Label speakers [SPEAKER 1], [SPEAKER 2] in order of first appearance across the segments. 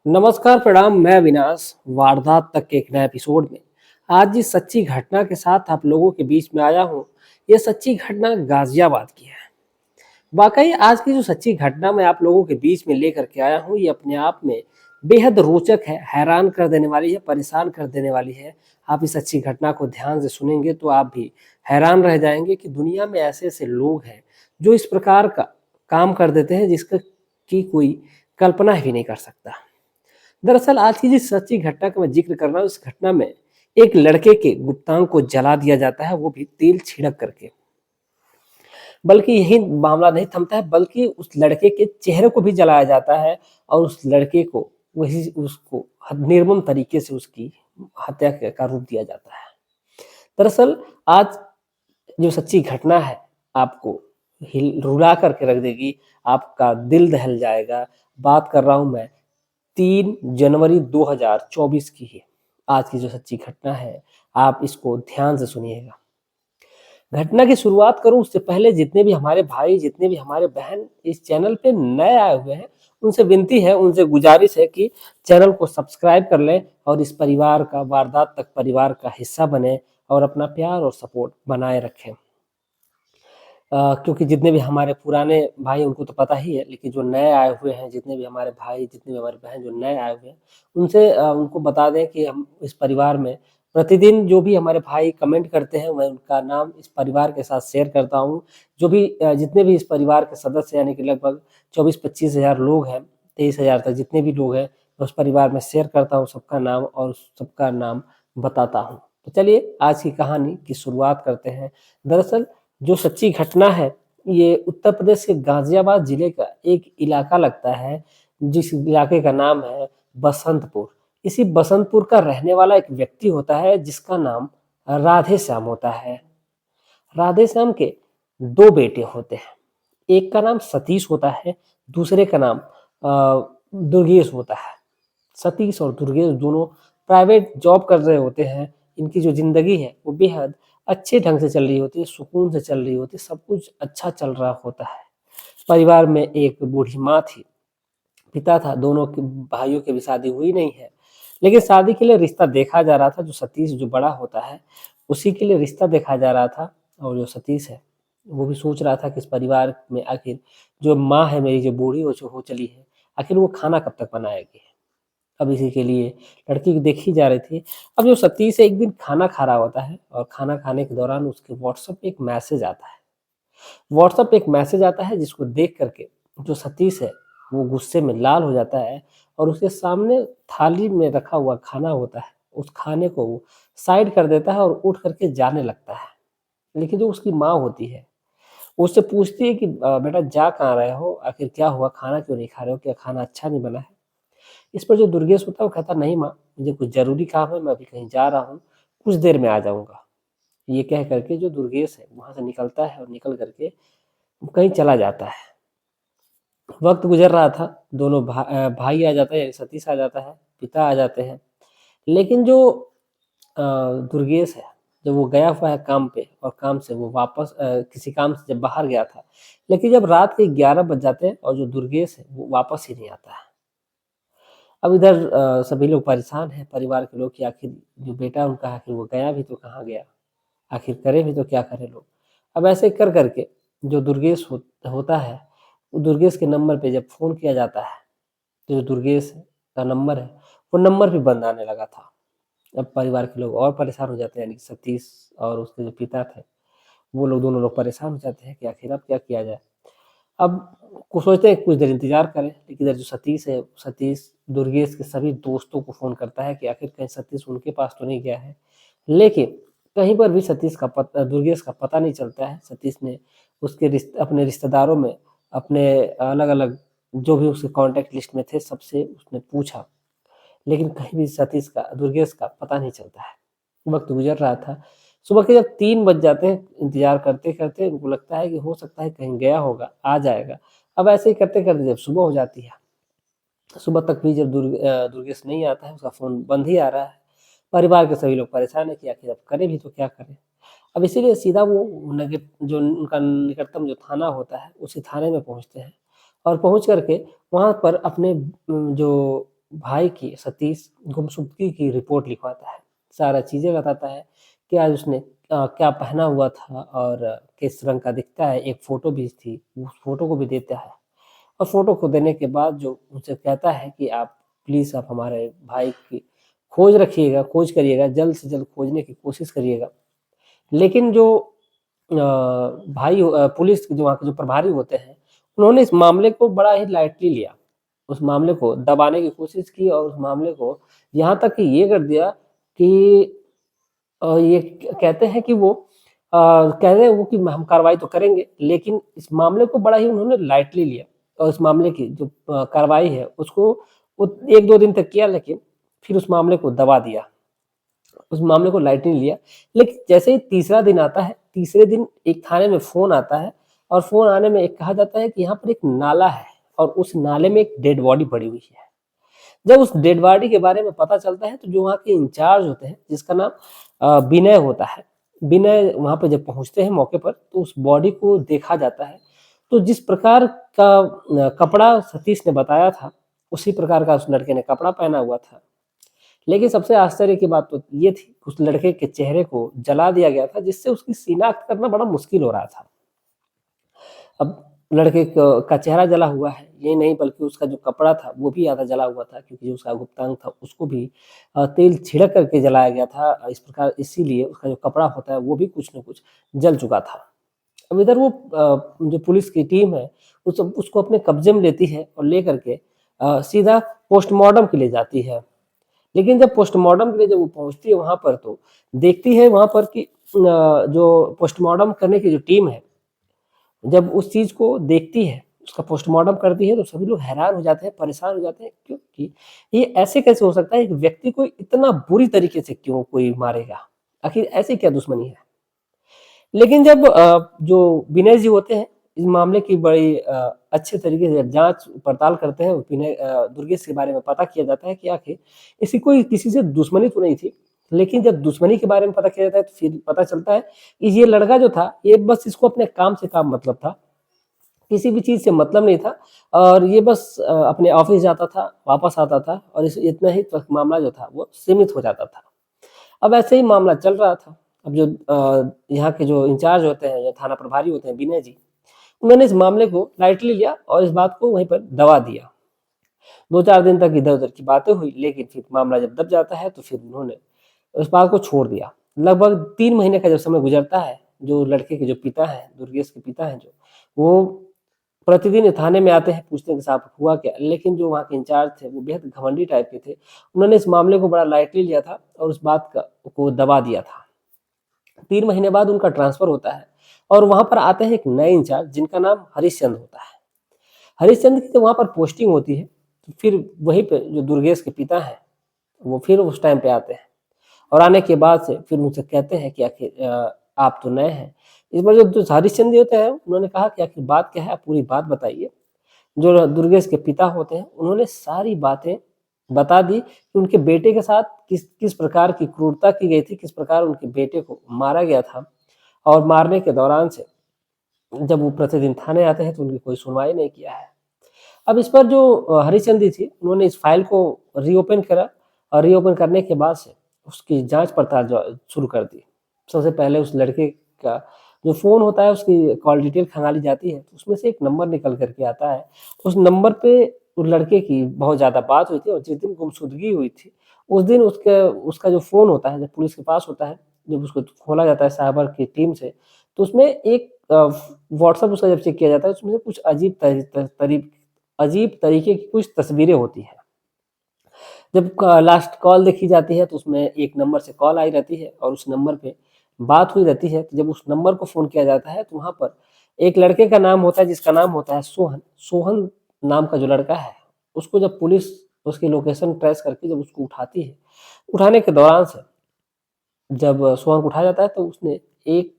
[SPEAKER 1] नमस्कार, प्रणाम। मैं अविनाश, वारदात तक के एक नए एपिसोड में आज जिस सच्ची घटना के साथ आप लोगों के बीच में आया हूँ, ये सच्ची घटना गाजियाबाद की है। वाकई आज की जो सच्ची घटना मैं आप लोगों के बीच में लेकर के आया हूँ, ये अपने आप में बेहद रोचक है, हैरान कर देने वाली है, परेशान कर देने वाली है। आप इस सच्ची घटना को ध्यान से सुनेंगे तो आप भी हैरान रह जाएंगे कि दुनिया में ऐसे-ऐसे लोग हैं, जो इस प्रकार का काम कर देते हैं जिसका की कोई कल्पना भी नहीं कर सकता। दरअसल आज की जिस सच्ची घटना का मैं जिक्र कर रहा हूँ, इस घटना में एक लड़के के गुप्तांग को जला दिया जाता है, वो भी तेल छिड़क करके। बल्कि यही मामला नहीं थमता है, बल्कि उस लड़के के चेहरे को भी जलाया जाता है और उस लड़के को वही उसको निर्मम तरीके से उसकी हत्या का रूप दिया जाता है। दरअसल आज जो सच्ची घटना है, आपको हिल रुला करके रख देगी, आपका दिल दहल जाएगा। बात कर रहा हूँ मैं 3 जनवरी 2024 की है। आज की जो सच्ची घटना है, आप इसको ध्यान से सुनिएगा। घटना की शुरुआत करूँ उससे पहले जितने भी हमारे भाई, जितने भी हमारे बहन इस चैनल पे नए आए हुए हैं, उनसे विनती है, उनसे गुजारिश है कि चैनल को सब्सक्राइब कर लें और इस परिवार का, वारदात तक परिवार का हिस्सा बनें और अपना प्यार और सपोर्ट बनाए रखें। क्योंकि जितने भी हमारे पुराने भाई उनको तो पता ही है, लेकिन जो नए आए हुए हैं, जितने भी हमारे भाई, जितने भी हमारी बहन जो नए आए हुए हैं, उनसे उनको बता दें कि हम इस परिवार में प्रतिदिन जो भी हमारे भाई कमेंट करते हैं, मैं उनका नाम इस परिवार के साथ शेयर करता हूँ। जो भी जितने भी इस परिवार के सदस्य यानी कि लगभग 24-25 हज़ार लोग हैं, 23 हज़ार तक जितने भी लोग हैं, मैं उस परिवार में शेयर करता हूँ सबका नाम और सबका नाम बताता हूँ। तो चलिए आज की कहानी की शुरुआत करते हैं। दरअसल जो सच्ची घटना है, ये उत्तर प्रदेश के गाज़ियाबाद ज़िले का एक इलाका लगता है, जिस इलाके का नाम है बसंतपुर। इसी बसंतपुर का रहने वाला एक व्यक्ति होता है, जिसका नाम राधे श्याम होता है। राधे श्याम के 2 बेटे होते हैं। एक का नाम सतीश होता है, दूसरे का नाम दुर्गेश होता है। सतीश और दुर्गेश दोनों प्राइवेट जॉब कर रहे होते हैं। इनकी जो ज़िंदगी है वो बेहद अच्छे ढंग से चल रही होती है, सुकून से चल रही होती है, सब कुछ अच्छा चल रहा होता है। परिवार में एक बूढ़ी माँ थी, पिता था, दोनों के भाइयों की भी शादी हुई नहीं है। लेकिन शादी के लिए रिश्ता देखा जा रहा था, जो सतीश जो बड़ा होता है, उसी के लिए रिश्ता देखा जा रहा था और जो सतीश है, वो भी सोच रहा था कि इस परिवार में आखिर जो माँ है मेरी जो बूढ़ी हो चली है, आखिर वो खाना कब तक बनाएगी? अब इसी के लिए लड़की देखी जा रही थी। अब जो सतीश है एक दिन खाना खा रहा होता है और खाना खाने के दौरान उसके व्हाट्सएप पे एक मैसेज आता है। व्हाट्सएप पे एक मैसेज आता है जिसको देख कर के जो सतीश है वो गुस्से में लाल हो जाता है और उसके सामने थाली में रखा हुआ खाना होता है, उस खाने को वो साइड कर देता है और उठ करके जाने लगता है। लेकिन जो उसकी माँ होती है, वो उससे पूछती है कि बेटा जा कहाँ रहे हो? आखिर क्या हुआ? खाना क्यों नहीं खा रहे हो? क्या खाना अच्छा नहीं बना है? इस पर जो दुर्गेश होता है वो कहता नहीं माँ, मुझे कुछ ज़रूरी काम है, मैं अभी कहीं जा रहा हूँ, कुछ देर में आ जाऊँगा। ये कह कर के जो दुर्गेश है वहाँ से निकलता है और निकल कर के कहीं चला जाता है। वक़्त गुज़र रहा था, दोनों भाई आ जाता है यानी सतीश आ जाता है, पिता आ जाते हैं। लेकिन जो दुर्गेश है, जब वो गया हुआ है काम पे और काम से वो वापस किसी काम से जब बाहर गया था, लेकिन जब रात के 11 बज जाते हैं और जो दुर्गेश है वो वापस ही नहीं आता है। अब इधर सभी लोग परेशान हैं, परिवार के लोग कि आखिर जो बेटा उनका है, आखिर वो गया भी तो कहाँ गया? आखिर करें भी तो क्या करें लोग? अब ऐसे कर कर के जो दुर्गेश होता है, वो दुर्गेश के नंबर पे जब फ़ोन किया जाता है, तो जो दुर्गेश का नंबर है, वो नंबर भी बंद आने लगा था। अब परिवार के लोग और परेशान हो जाते हैं, यानी कि सतीश और उसके जो पिता थे, वो लोग दोनों लोग परेशान हो जाते हैं कि आखिर अब क्या किया जाए? अब सोचते हैं कुछ देर इंतज़ार करें, लेकिन इधर जो सतीश है, सतीश दुर्गेश के सभी दोस्तों को फ़ोन करता है कि आखिर कहीं सतीश उनके पास तो नहीं गया है। लेकिन कहीं पर भी दुर्गेश का पता नहीं चलता है। सतीश ने उसके अपने रिश्तेदारों में, अपने अलग-अलग जो भी उसके कॉन्टैक्ट लिस्ट में थे, सबसे उसने पूछा, लेकिन कहीं भी दुर्गेश का पता नहीं चलता है। वक़्त गुज़र रहा था। सुबह के जब 3 बज जाते हैं, इंतज़ार करते-करते उनको लगता है कि हो सकता है कहीं गया होगा, आ जाएगा। अब ऐसे ही करते-करते जब सुबह हो जाती है, सुबह तक भी जब दुर्गेश नहीं आता है, उसका फ़ोन बंद ही आ रहा है। परिवार के सभी लोग परेशान हैं कि आखिर अब करें भी तो क्या करें? अब इसीलिए सीधा वो नगे जो उनका निकटतम जो थाना होता है, उसी थाने में पहुँचते हैं और पहुँच कर के वहाँ पर अपने जो भाई की सतीश गुमशुदगी की रिपोर्ट लिखवाता है। सारा चीज़ें बताता है कि आज उसने क्या पहना हुआ था और किस रंग का दिखता है। एक फ़ोटो भी थी, उस फ़ोटो को भी देता है और फ़ोटो को देने के बाद जो उनसे कहता है कि आप प्लीज़ आप हमारे भाई की खोज रखिएगा, खोज करिएगा, जल्द से जल्द खोजने की कोशिश करिएगा। लेकिन जो पुलिस के जो वहाँ के जो प्रभारी होते हैं, उन्होंने इस मामले को बड़ा ही लाइटली लिया। उस मामले को दबाने की कोशिश की और उस मामले को यहाँ तक कि ये कर दिया कि ये कहते हैं कि कह रहे हैं वो कि हम कार्रवाई तो करेंगे, लेकिन इस मामले को बड़ा ही उन्होंने लाइटली लिया और इस मामले की जो कार्रवाई है उसको वो 1-2 दिन तक किया, लेकिन फिर उस मामले को दबा दिया। उस मामले को लाइटली लिया। लेकिन जैसे ही तीसरा दिन आता है, तीसरे दिन एक थाने में फ़ोन आता है और फ़ोन आने में एक कहा जाता है कि यहाँ पर एक नाला है और उस नाले में एक डेड बॉडी पड़ी हुई है। जब उस डेड बॉडी के बारे में पता चलता है तो जो वहाँ के इंचार्ज होते हैं, जिसका नाम विनय होता है, विनय वहाँ पे जब पहुँचते हैं मौके पर तो उस बॉडी को देखा जाता है। तो जिस प्रकार का कपड़ा सतीश ने बताया था, उसी प्रकार का उस लड़के ने कपड़ा पहना हुआ था। लेकिन सबसे आश्चर्य की बात तो ये थी, उस लड़के के चेहरे को जला दिया गया था, जिससे उसकी शिनाख्त करना बड़ा मुश्किल हो रहा था। अब लड़के का चेहरा जला हुआ है, यही नहीं बल्कि उसका जो कपड़ा था वो भी आधा जला हुआ था, क्योंकि जो उसका गुप्तांग था उसको भी तेल छिड़क करके जलाया गया था। इस प्रकार इसीलिए उसका जो कपड़ा होता है वो भी कुछ न कुछ जल चुका था। अब इधर वो जो पुलिस की टीम है उसको अपने कब्जे में लेती है और लेकर के सीधा पोस्टमार्टम के लिए जाती है। लेकिन जब पोस्टमार्टम के लिए जब वो पहुँचती है वहाँ पर तो देखती है वहाँ पर कि जो पोस्टमार्टम करने की जो टीम है, जब उस चीज़ को देखती है, उसका पोस्टमार्टम करती है तो सभी लोग हैरान हो जाते हैं, परेशान हो जाते हैं, क्योंकि ये ऐसे कैसे हो सकता है? एक व्यक्ति को इतना बुरी तरीके से क्यों कोई मारेगा? आखिर ऐसी क्या दुश्मनी है? लेकिन जब जो विनय जी होते हैं, इस मामले की बड़ी अच्छे तरीके से जाँच पड़ताल करते हैं, विनय दुर्गेश के बारे में पता किया जाता है कि आखिर इसकी कोई किसी से दुश्मनी तो नहीं थी। लेकिन जब दुश्मनी के बारे में पता किया जाता है, तो फिर पता चलता है कि ये लड़का जो था, ये बस इसको अपने काम से काम मतलब था। किसी भी चीज़ से मतलब नहीं था और ये बस अपने ऑफ़िस जाता था, वापस आता था और इस इतना ही तक मामला जो था, वो सीमित हो जाता था। अब ऐसे ही मामला चल रहा था। अब जो यहाँ के जो इंचार्ज होते हैं या थाना प्रभारी होते हैं विनय जी, उन्होंने इस मामले को लाइटली लिया और इस बात को वहीं पर दबा दिया। 2-4 दिन तक इधर-उधर की बातें हुई, लेकिन फिर मामला जब दब जाता है तो फिर उन्होंने उस बात को छोड़ दिया। लगभग 3 महीने का जब समय गुज़रता है, जो लड़के के जो पिता हैं, दुर्गेश के पिता हैं जो, वो प्रतिदिन थाने में आते हैं, पूछते हैं कि साहब हुआ क्या? लेकिन जो वहाँ के इंचार्ज थे, वो बेहद घमंडी टाइप के थे। उन्होंने इस मामले को बड़ा लाइटली लिया था और उस बात को दबा दिया था। 3 महीने बाद उनका ट्रांसफ़र होता है और वहाँ पर आते हैं एक नए इंचार्ज जिनका नाम हरीशचंद्र होता है। हरीशचंद्र की जब वहाँ पर पोस्टिंग होती है, तो फिर वहीं पे जो दुर्गेश के पिता हैं, वो फिर उस टाइम पे आते हैं और आने के बाद से फिर उनसे कहते हैं कि आखिर आप तो नए हैं। इस बार जो हरीशचंद्र जी होते हैं, उन्होंने कहा कि आखिर बात क्या है? आप पूरी बात बताइए। जो दुर्गेश के पिता होते हैं, उन्होंने सारी बातें बता दी कि उनके बेटे के साथ किस किस प्रकार की क्रूरता की गई थी, किस प्रकार उनके बेटे को मारा गया था और मारने के दौरान से जब वो प्रतिदिन थाने आते हैं तो उनकी कोई सुनवाई नहीं किया है। अब इस पर जो हरीशचंद्र जी थी, उन्होंने इस फाइल को रीओपन करा और रीओपन करने के बाद से उसकी जाँच पड़ताल जो शुरू कर दी। सबसे पहले उस लड़के का जो फ़ोन होता है उसकी कॉल डिटेल खंगाली जाती है, तो उसमें से एक नंबर निकल कर के आता है। उस नंबर पे उस लड़के की बहुत ज़्यादा बात हुई थी और जिस दिन गुमशुदगी हुई थी, उस दिन उसका जो फ़ोन होता है, जब पुलिस के पास होता है, जब उसको खोला जाता है साइबर की टीम से, तो उसमें एक व्हाट्सएप उसका जब चेक किया जाता है, उसमें से कुछ अजीब तरीके की कुछ तस्वीरें होती हैं। जब लास्ट कॉल देखी जाती है तो उसमें एक नंबर से कॉल आई रहती है और उस नंबर पे बात हुई रहती है। तो जब उस नंबर को फ़ोन किया जाता है तो वहाँ पर एक लड़के का नाम होता है जिसका नाम होता है सोहन। सोहन नाम का जो लड़का है, उसको जब पुलिस उसकी लोकेशन ट्रेस करके जब उसको उठाती है, उठाने के दौरान से जब सोहन को उठाया जाता है तो उसने एक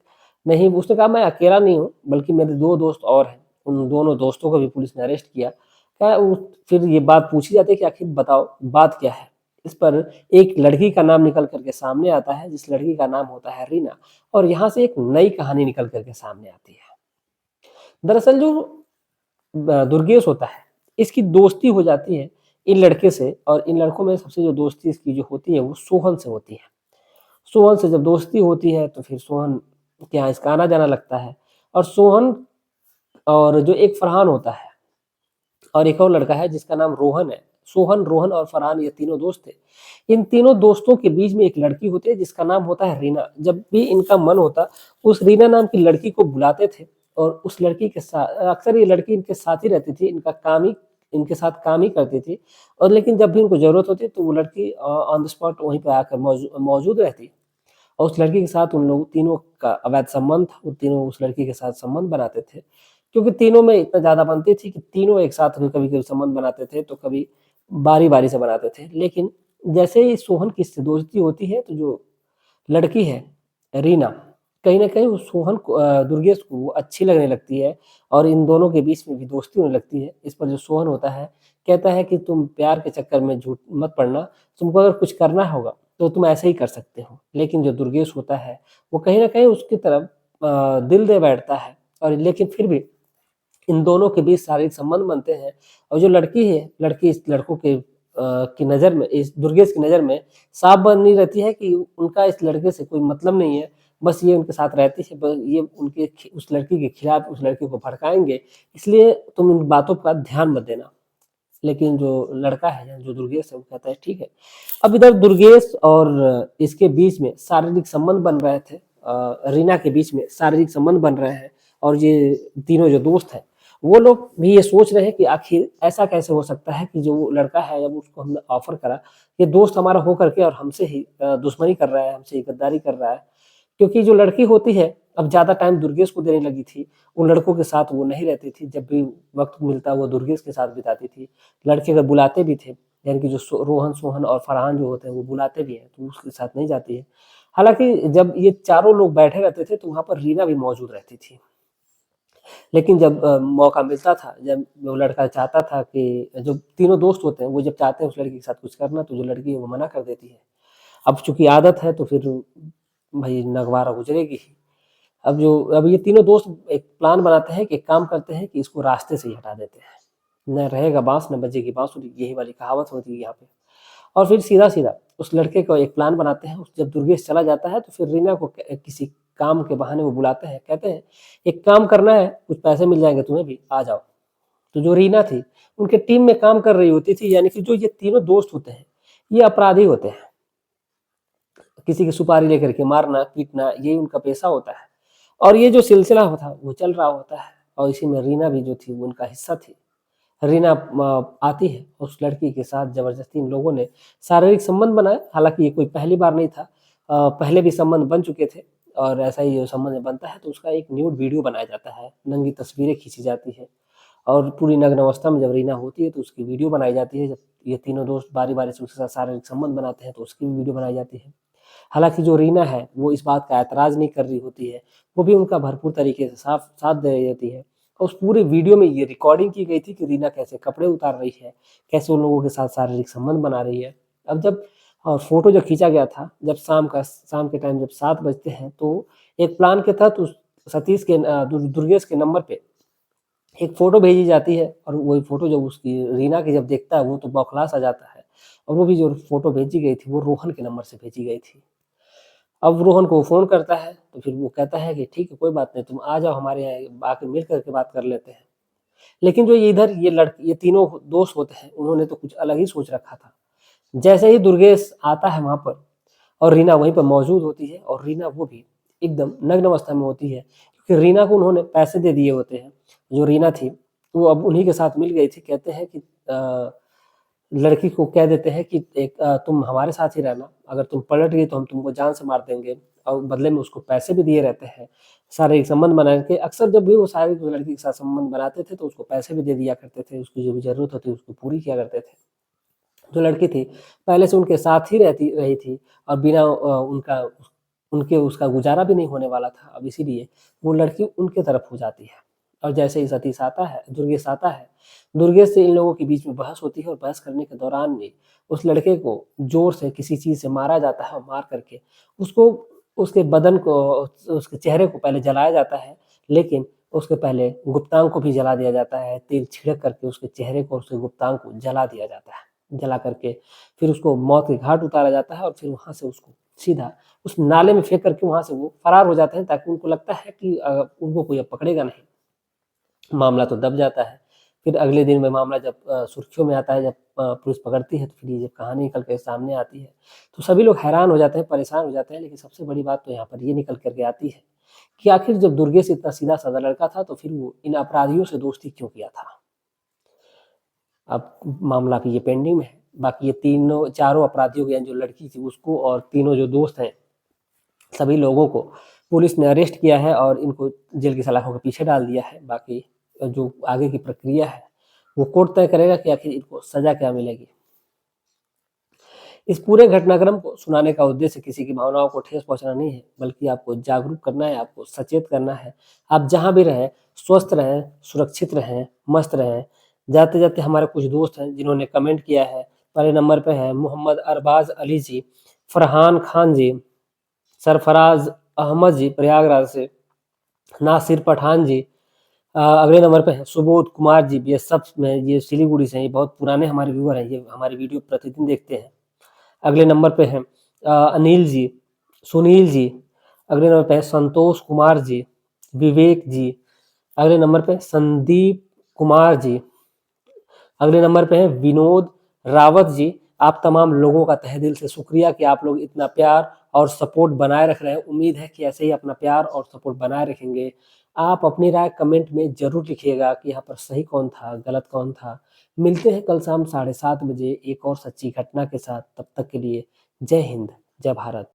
[SPEAKER 1] नहीं उसने कहा मैं अकेला नहीं हूँ, बल्कि मेरे 2 दोस्त और हैं। उन दोनों दोस्तों को भी पुलिस ने अरेस्ट किया। क्या उ फिर ये बात पूछी जाती है कि आखिर बताओ बात क्या है? इस पर एक लड़की का नाम निकल कर के सामने आता है, जिस लड़की का नाम होता है रीना और यहाँ से एक नई कहानी निकल कर के सामने आती है। दरअसल जो दुर्गेश होता है, इसकी दोस्ती हो जाती है इन लड़के से, और इन लड़कों में सबसे जो दोस्ती इसकी जो होती है वो सोहन से होती है। सोहन से जब दोस्ती होती है तो फिर सोहन के यहाँ इसका आना-जाना लगता है, और सोहन और जो एक फरहान होता है, और एक और लड़का है जिसका नाम रोहन है। सोहन, रोहन और फरहान, ये तीनों दोस्त थे। इन तीनों दोस्तों के बीच में एक लड़की होती है जिसका नाम होता है रीना। जब भी इनका मन होता, उस रीना नाम की लड़की को बुलाते थे, और उस लड़की के साथ अक्सर ये लड़की इनके साथ ही रहती थी, इनका काम ही इनके साथ काम ही करती थी। और लेकिन जब भी इनको ज़रूरत होती तो वो लड़की ऑन द स्पॉट वहीं पे आकर मौजूद रहती, और उस लड़की के साथ उन लोग तीनों का अवैध संबंध था। वो तीनों उस लड़की के साथ संबंध बनाते थे, क्योंकि तीनों में इतना ज़्यादा बनती थी कि तीनों एक साथ में कभी-कभी संबंध बनाते थे, तो कभी बारी-बारी से बनाते थे। लेकिन जैसे ही सोहन की इससे दोस्ती होती है, तो जो लड़की है रीना, कहीं न कहीं वो सोहन को दुर्गेश को वो अच्छी लगने लगती है, और इन दोनों के बीच में भी दोस्ती होने लगती है। इस पर जो सोहन होता है, कहता है कि तुम प्यार के चक्कर में झूठ मत पड़ना, तुमको अगर कुछ करना होगा तो तुम ऐसे ही कर सकते हो। लेकिन जो दुर्गेश होता है, वो कहीं न कहीं उसकी तरफ दिल दे बैठता है, और लेकिन फिर भी इन दोनों के बीच शारीरिक संबंध बनते हैं। और जो लड़की है, लड़की इस लड़कों के की नज़र में, इस दुर्गेश की नज़र में साफ बनी रहती है कि उनका इस लड़के से कोई मतलब नहीं है, बस ये उनके साथ रहती है, ब ये उनके उस लड़की के खिलाफ उस लड़के को भड़काएँगे, इसलिए तुम इन बातों का ध्यान मत देना। लेकिन जो लड़का है, जो दुर्गेश है, वो कहता है ठीक है। अब इधर दुर्गेश और इसके बीच में शारीरिक संबंध बन रहे थे, रीना के बीच में शारीरिक संबंध बन रहे हैं, और ये तीनों जो दोस्त हैं, वो लोग भी ये सोच रहे हैं कि आखिर ऐसा कैसे हो सकता है कि जो लड़का है, जब उसको हमने ऑफ़र करा, ये दोस्त हमारा हो करके और हमसे ही दुश्मनी कर रहा है, हमसे ही गद्दारी कर रहा है। क्योंकि जो लड़की होती है, अब ज़्यादा टाइम दुर्गेश को देने लगी थी, उन लड़कों के साथ वो नहीं रहती थी, जब भी वक़्त मिलता वो दुर्गेश के साथ बिताती थी। लड़के अगर बुलाते भी थे, यानी कि जो रोहन, सोहन और फरहान जो होते हैं, वो बुलाते भी हैं, तो उसके साथ नहीं जाती है। हालाँकि जब ये चारों लोग बैठे रहते थे, तो वहाँ पर रीना भी मौजूद रहती थी। लेकिन जब मौका मिलता था, जब वो लड़का चाहता था कि जो तीनों दोस्त होते हैं, वो जब चाहते हैं उस लड़की के साथ कुछ करना, तो जो लड़की है वो मना कर देती है। अब चूँकि आदत है, तो फिर भई नगवारा गुज़रेगी ही। अब ये तीनों दोस्त एक प्लान बनाते हैं कि एक काम करते हैं कि इसको रास्ते से ही हटा देते हैं। न रहेगा बाँस, न बजेगी बाँसुरी, यही वाली कहावत होती है यहाँ पे। और फिर सीधा-सीधा उस लड़के का एक प्लान बनाते हैं, जब दुर्गेश चला जाता है तो फिर रीना को किसी काम के बहाने वो बुलाते हैं, कहते हैं, "एक काम करना है, कुछ पैसे मिल जाएँगे तुम्हें भी, आ जाओ।" तो जो रीना थी, उनके टीम में काम कर रही होती थी, यानी कि जो ये तीनों दोस्त होते हैं, ये अपराधी होते हैं। किसी की सुपारी लेकर के मारना, पीटना, यही उनका पेशा होता है। और ये जो सिलसिला था, वो चल रहा होता है, और इसी में रीना भी जो थी, वो उनका हिस्सा थी। रीना आती है, उस लड़की के साथ ज़बरदस्ती इन लोगों ने शारीरिक संबंध बनाए, हालाँकि ये कोई पहली बार नहीं था। पहले भी संबंध बन चुके थे, और ऐसा ही जो संबंध बनता है तो उसका एक न्यूड वीडियो बनाया जाता है, नंगी तस्वीरें खींची जाती है, और पूरी नग्न अवस्था में जब रीना होती है तो उसकी वीडियो बनाई जाती है। जब ये तीनों दोस्त बारी-बारी से उसके साथ शारीरिक संबंध बनाते हैं तो उसकी भी वीडियो बनाई जाती है। हालाँकि जो रीना है, वो इस बात का ऐतराज़ नहीं कर रही होती है, वो भी उनका भरपूर तरीके से साथ दे रही होती है। उस पूरे वीडियो में ये रिकॉर्डिंग की गई थी कि रीना कैसे कपड़े उतार रही है, कैसे उन लोगों के साथ शारीरिक संबंध बना रही है। अब जब फ़ोटो जो खींचा गया था, जब शाम के टाइम जब 7 बजते हैं, तो एक प्लान के तहत उस सतीश के दुर्गेश के नंबर पे एक फ़ोटो भेजी जाती है, और वही फ़ोटो जब उसकी रीना की जब देखता है, वो तो बौखला सा जाता है, और वो भी जो फ़ोटो भेजी गई थी, वो रोहन के नंबर से भेजी गई थी। अब रोहन को फ़ोन करता है, तो फिर वो कहता है कि ठीक है, कोई बात नहीं, तुम आ जाओ हमारे यहाँ, आके मिल कर के बात कर लेते हैं। लेकिन जो इधर ये तीनों दोस्त होते हैं, उन्होंने तो कुछ अलग ही सोच रखा था। जैसे ही दुर्गेश आता है वहाँ पर, और रीना वहीं पर मौजूद होती है, और रीना वो भी एकदम नग्न अवस्था में होती है, क्योंकि रीना को उन्होंने पैसे दे दिए होते हैं। जो रीना थी, वो अब उन्हीं के साथ मिल गई थी। कहते हैं कि लड़की को कह देते हैं कि तुम हमारे साथ ही रहना, अगर तुम पलट गई तो हम तुमको जान से मार देंगे, और बदले में उसको पैसे भी दिए रहते हैं। शारीरिक संबंध बना के अक्सर जब भी वो शारीरिक लड़की के साथ संबंध बनाते थे, तो उसको पैसे भी दे दिया करते थे, उसकी जो भी ज़रूरत होती उसको पूरी किया करते थे। जो लड़की थी, पहले से उनके साथ ही रहती रही थी, और बिना उनके उसका गुज़ारा भी नहीं होने वाला था। अब इसीलिए वो लड़की उनके तरफ हो जाती है, और जैसे ही सतीश आता है, दुर्गेश आता है, दुर्गेश से इन लोगों के बीच में बहस होती है, और बहस करने के दौरान भी उस लड़के को ज़ोर से किसी चीज़ से मारा जाता है, और मार करके उसको उसके बदन को, उसके चेहरे को पहले जलाया जाता है, लेकिन उसके पहले गुप्तांग को भी जला दिया जाता है। तेल छिड़क करके उसके चेहरे को, उसके गुप्तांग को जला दिया जाता है। जला करके, फिर उसको मौत के घाट उतारा जाता है और फिर वहाँ से उसको सीधा उस नाले में फेंक करके वहाँ से वो फरार हो जाते हैं, ताकि उनको लगता है कि उनको कोई अब पकड़ेगा नहीं। मामला तो दब जाता है। फिर अगले दिन में मामला जब सुर्खियों में आता है, जब पुलिस पकड़ती है, तो फिर ये जब कहानी निकल के सामने आती है, तो सभी लोग हैरान हो जाते हैं, परेशान हो जाते हैं। लेकिन सबसे बड़ी बात तो यहाँ पर ये निकल कर के आती है कि आखिर जब दुर्गेश इतना सीधा-साधा लड़का था, तो फिर वो इन अपराधियों से दोस्ती क्यों किया था? अब मामला अभी ये पेंडिंग में है। बाकी ये तीनों चारों अपराधियों की जो लड़की थी उसको और तीनों जो दोस्त हैं, सभी लोगों को पुलिस ने अरेस्ट किया है और इनको जेल की सलाखों के पीछे डाल दिया है। बाकी जो आगे की प्रक्रिया है, वो कोर्ट तय करेगा कि आखिर इनको सज़ा क्या मिलेगी। इस पूरे घटनाक्रम को सुनाने का उद्देश्य किसी की भावनाओं को ठेस पहुँचाना नहीं है, बल्कि आपको जागरूक करना है, आपको सचेत करना है। आप जहाँ भी रहें, स्वस्थ रहें, सुरक्षित रहें, मस्त रहें। जाते-जाते हमारे कुछ दोस्त हैं जिन्होंने कमेंट किया है। पहले नंबर पे है मोहम्मद अरबाज़ अली जी, फरहान खान जी, सरफराज अहमद जी प्रयागराज से, नासिर पठान जी, अगले नंबर पे हैं सुबोध कुमार जी, बीएसएफ में, ये सिलीगुड़ी से हैं, ये बहुत पुराने हमारे व्यूअर हैं, ये हमारी वीडियो प्रतिदिन देखते हैं। अगले नंबर पे हैं अनिल जी, सुनील जी, अगले नंबर पे है संतोष कुमार जी, विवेक जी, अगले नंबर पे संदीप कुमार जी, अगले नंबर पे हैं विनोद रावत जी। आप तमाम लोगों का तहे दिल से शुक्रिया कि आप लोग इतना प्यार और सपोर्ट बनाए रख रहे हैं। उम्मीद है कि ऐसे ही अपना प्यार और सपोर्ट बनाए रखेंगे। आप अपनी राय कमेंट में ज़रूर लिखिएगा कि यहाँ पर सही कौन था, गलत कौन था। मिलते हैं कल शाम 7:30 बजे एक और सच्ची घटना के साथ। तब तक के लिए जय हिंद, जय भारत।